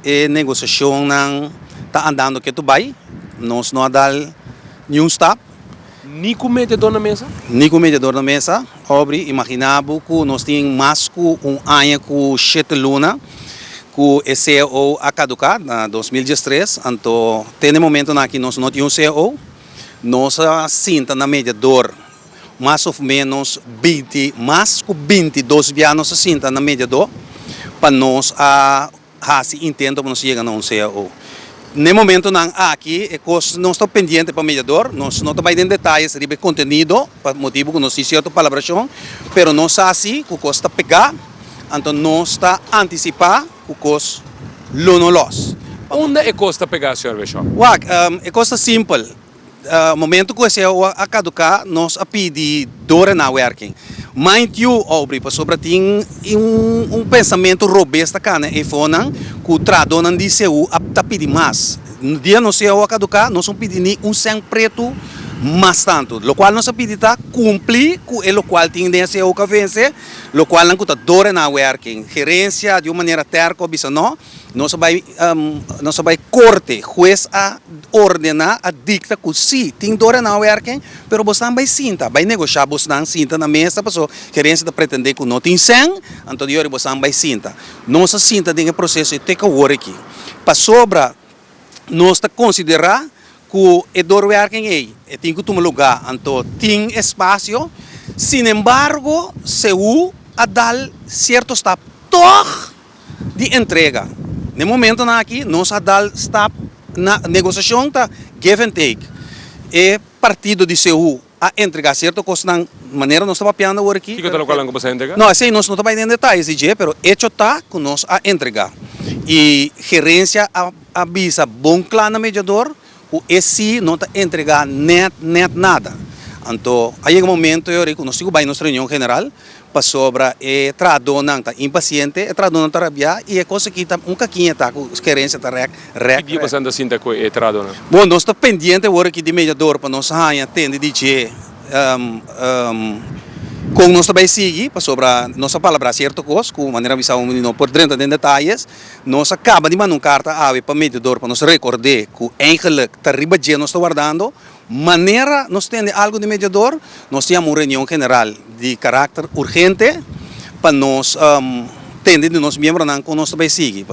a negociação não está andando que tu vai, nós não dá nenhum stop. Nem com mediador na mesa? Nem com mediador na mesa, obre, imaginava que nós tínhamos mais que ano com 7 luna, que o CEO a caducar, na 2013, então, tem momento aqui nós não tínhamos CEO, nós sinta na mediador, mais ou menos 20, mais que 22 anos sinta na mediador, para nós se entenda para nós chegar a um CEO. No momento aqui, não estou pendente para o mediador, nós não estamos em detalhes sobre conteúdo, por motivo que nós temos palabração, mas nós assim, que custa pegar, então nós está antecipar o custo lonolos. Onde é custa pegar, Sr. Bishop? É coisa simples. No momento que você caducar, nós pedimos dor na working. Mind you, obre, sobre tem pensamento robusto kana e fona que o trador não disse o apta pedir mais. No dia não se o caducar, nós não pedimos sangue preto mais tanto, lo qual nós pedimos cumprir com o qual tem tendência o que vencer, lo qual não custa dor na working. Gerência de uma maneira terca, bisa não. Nós vai corte, juiz a ordenar, a dicta que sim, tem dor na working, pero você não vai sinta, vai negociar, você não sinta na mesa, pessoa querência de pretender que não tem sangue, então de hora você não vai sinta. Nós sinta tem processo de take work aqui. Para sobra, nós considerar que é dor working tem que tomar lugar, então tem espaço, sin embargo, se a dar certo stop de entrega. No momento aqui, nós estamos na negociação, tá give and take. E partido de CU a entregar certo coisa na maneira nós estamos papiando agora aqui. O que está falando que você entrega? Não, assim, nós não estamos em detalhes, mas hecho está que nós a entregar. E gerência avisa bom claro mediador, o esse não está entregar net nada. Então, aí é o momento que nós estamos em nossa reunião general, para sobre o trador não está impaciente, o trador não está rabiar, e é coisa que está caquinha está com a gerência está Que dia você anda assim com o trador? Bom, nós estamos pendentes agora aqui de mediador, para nós atender de com nós também seguir, para sobre nossa palavra certa coisa, com maneira visão um menino por dentro de detalhes, nós acaba de mandar uma carta para o mediador, para nós recordar que eigenlijk está riba nós está guardando, maneira nós temos algo de mediador, nós temos uma reunião general de caráter urgente, para nós atender de nossos membros com nós também seguir.